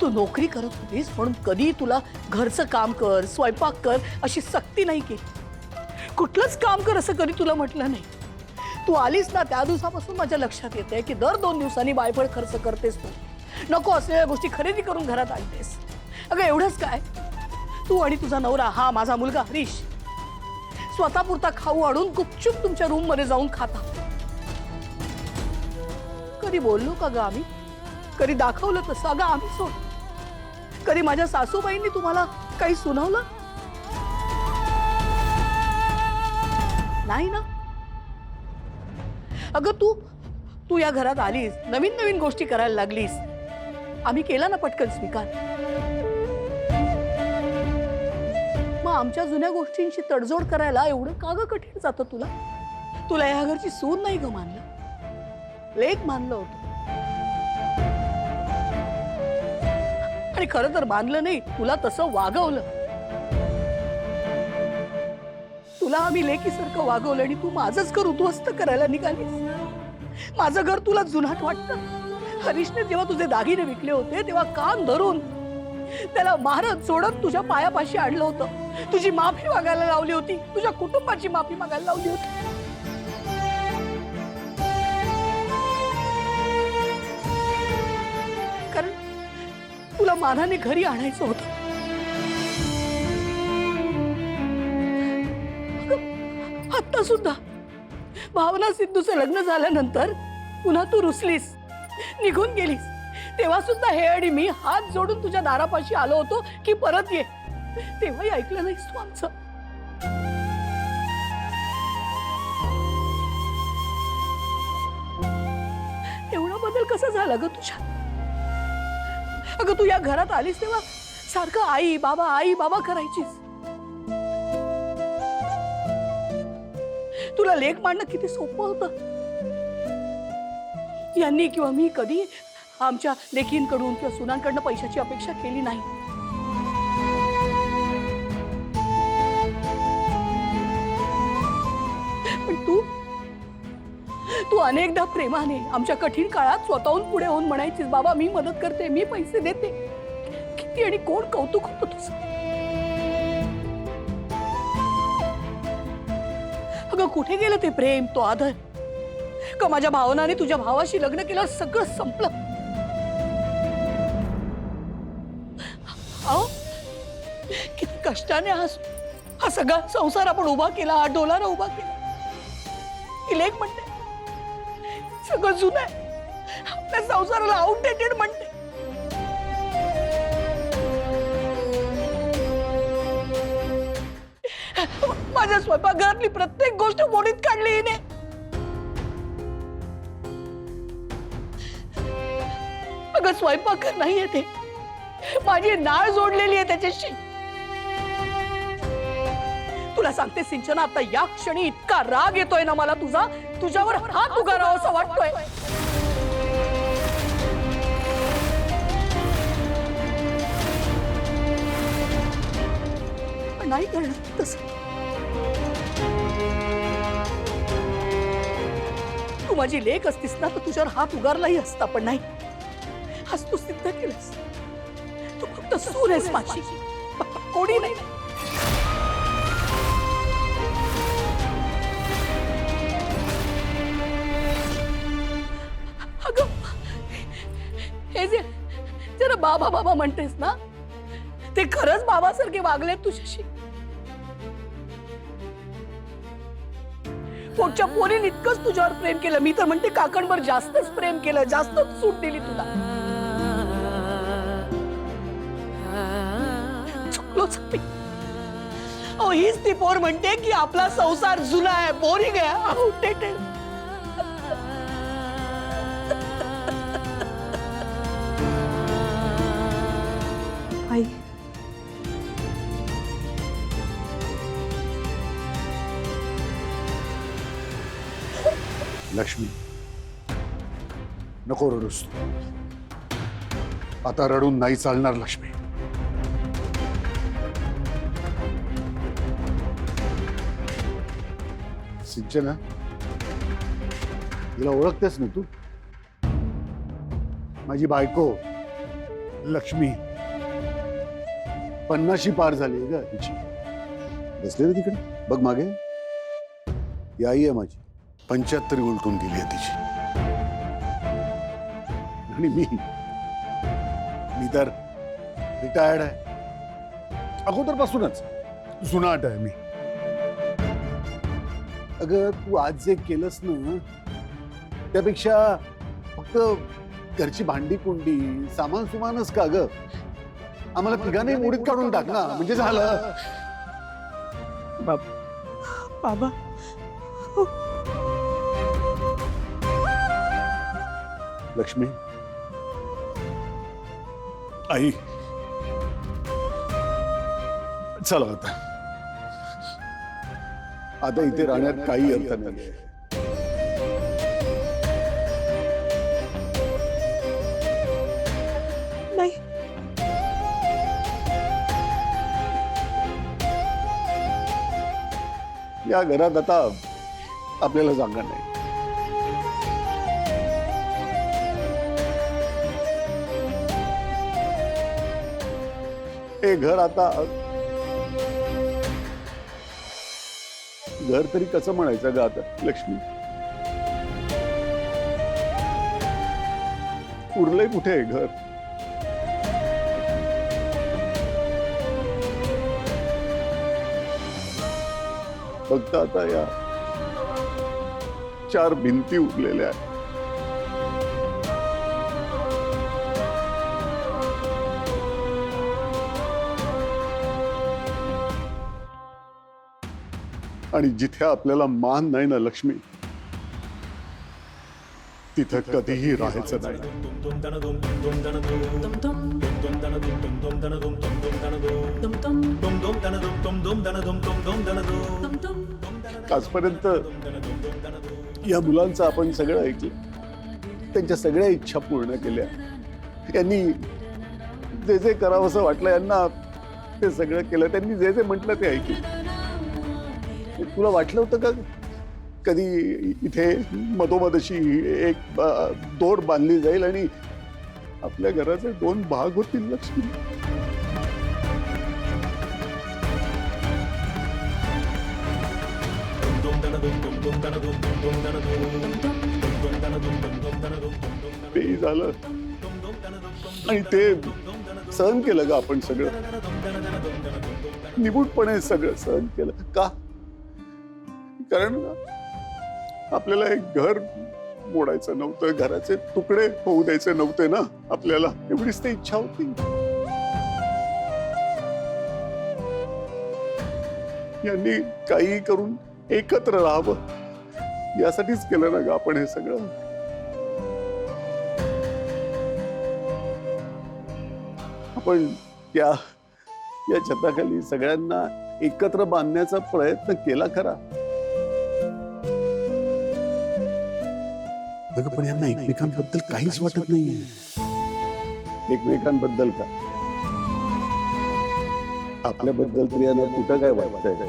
तू नोकरी करत होतीस म्हणून कधी तुला घरचं काम कर, स्वयंपाक कर अशी सक्ती नाही केली। कुठलंच काम कर असं कधी तुला म्हटलं नाही। तू आलीस ना त्या दिवसापासून माझ्या लक्षात येते की दर 2 दिवसांनी बायफळ खर्च करतेस तू। नको असलेल्या गोष्टी खरेदी करून घरात आणतेस। अगं एवढंच काय, तू आणि तुझा नवरा हा माझा मुलगा हरीश स्वतःपुरता खाऊ आणून गुपचूप तुमच्या रूम मध्ये जाऊन खाता। कधी बोललो का ग आम्ही? कधी दाखवलं तसं? अगं आम्ही सोड, कधी माझ्या सासूबाईंनी तुम्हाला काही सुनावलं नाही ना? अगं तू या घरात आलीस, नवीन नवीन गोष्टी करायला लागलीस, आम्ही केला ना पटकन स्वीकार। मग आमच्या जुन्या गोष्टींची तडजोड करायला एवढं का ग कठीण जातं तुला? तुला या घरची सून नाही ग मानलं, लेक मानलं होतं। आणि खरं तर मानलं नाही, तुला तसं वागवलं। तुला आम्ही लेकीसारखं वागवलं आणि तू माझंच घर उद्ध्वस्त करायला निघालीस। माझं घर तुला जुनाट वाटतं? हरीशने जेव्हा तुझे दागिने विकले होते तेव्हा कान धरून त्याला मारत सोडत तुझ्या पायापाशी आणलं होतं, तुझी माफी मागायला लावली होती, तुझ्या कुटुंबाची माफी मागायला लावली होती। कारण तुला मानाने घरी आणायचं होतं। आता सुद्धा भावना सिद्धूचं लग्न झाल्यानंतर पुन्हा तू रुसलीस, निघून गेलीस, तेव्हा सुद्धा हे आणि मी हात जोडून तुझ्या दारापाशी आलो होतो की परत ये, तेव्हाही ऐकलं नाहीस तू आमचं। एवढा बदल कसा झाला ग तुझ्या? अगं तू या घरात आलीस तेव्हा सारखं आई बाबा करायचीस। तुला लेख मांडणं किती सोपं होतं। यांनी किंवा मी कधी आमच्या लेकींकडून किंवा सुनांकडून पैशाची अपेक्षा केली नाही। पण तू अनेकदा प्रेमाने आमच्या कठीण काळात स्वतःहून पुढे होऊन म्हणायचीस, बाबा मी मदत करते, मी पैसे देते। किती आणि कोण कौतुक होतं तुझं। अगं कुठे गेलं ते प्रेम, तो आदर? का माझ्या भावनाने तुझ्या भावाशी लग्न केलं सगळं संपलं? अहो किती कष्टाने हा सगळा संसार आपण उभा केला, हा डोलारा उभा केला। ही लेक म्हणते सगळं जुनं आहे, आपल्या संसाराला आउटडेटेड म्हणते। माझ्या स्वयंपाकघरातली प्रत्येक गोष्ट मोडीत काढली हिने। अगं स्वयंपाकघर नाही येते, माझी नाळ जोडलेली आहे त्याच्याशी। तुला सांगते सिंचना, आता या क्षणी इतका राग येतोय ना मला तुझ्यावर हात उगारावा असं वाटतोय। पण नाही करणार तसं। तू माझी लेक असतीस ना तर तुझ्यावर हात उगारलाही असता, पण नाही, आज तू सिद्ध केलंस तू फक्त सून आहेस माझी, कोणी नाही। अगं हे जे जरा बाबा म्हणतेस ना, ते खरंच बाबासारखे वागलेत तुझ्याशी। पोटच्या पोरीने इतकंच तुझ्यावर प्रेम केलं, मी तर म्हणते काकणभर जास्तच प्रेम केलं, जास्तच सूट दिली तुला। चुकलोच मी। अहो हीच ती पोर म्हणते की आपला संसार जुना आहे, बोरिंग आहे, आउटडेटेड। आई लक्ष्मी नको रडूस, आता रडून नाही चालणार लक्ष्मी। सिंचना, हिला ओळखतेस ना तू? माझी बायको, लक्ष्मी 50शी पार झाली आहे का तिची? बसले ना तिकडे, बघ मागे. ही आई आहे माझी. 75 उलटून गेली आहे तिची. आणि मी तर रिटायर्ड आहे. अगोदरपासूनच जुनाट आहे मी. अगं तू आज जे केलंस ना, त्यापेक्षा फक्त घरची भांडी कुंडी सामान सुमानच का ग, आम्हाला तिघांनी मोडीत काढून टाक ना, म्हणजे झालं. बाबा लक्ष्मी, आई, चला आता इथे राहण्यात काही अर्थ नाही. नाही. या घरात आता आपल्याला जागा नाही. हे घर आता घर तरी कसं म्हणायचं ग आता लक्ष्मी? उरलंय कुठे हे घर? फक्त आता या 4 भिंती उरलेल्या आहेत. आणि जिथे आपल्याला मान नाही ना लक्ष्मी, तिथं कधीही राहायचं नाही. आजपर्यंत या मुलांचं आपण सगळं ऐकलं, त्यांच्या सगळ्या इच्छा पूर्ण केल्या. यांनी जे जे करावंसं वाटलं यांना ते सगळं केलं. त्यांनी जे जे म्हटलं ते ऐकलं. तुला वाटलं होतं का कधी इथे मधोमध अशी एक दोर बांधली जाईल आणि आपल्या घराचे 2 भाग होतील लक्ष्मी? तेही झालं आणि ते सहन केलं का आपण सगळं? निमूटपणे सगळं सहन केलं का? कारण आपल्याला एक घर मोडायचं नव्हतं, घराचे तुकडे होऊ द्यायचे नव्हते ना आपल्याला. एवढीच ती इच्छा होती. यांनी काही करून एकत्र राहावं यासाठीच केलं ना ग आपण हे सगळं. आपण या छताखाली सगळ्यांना एकत्र बांधण्याचा प्रयत्न केला खरा. पण यांना एकमेकांबद्दल काहीच वाटत नाहीये. एकमेकांबद्दल का? आपल्याबद्दल तर यांना कुठं काय वाटतंय?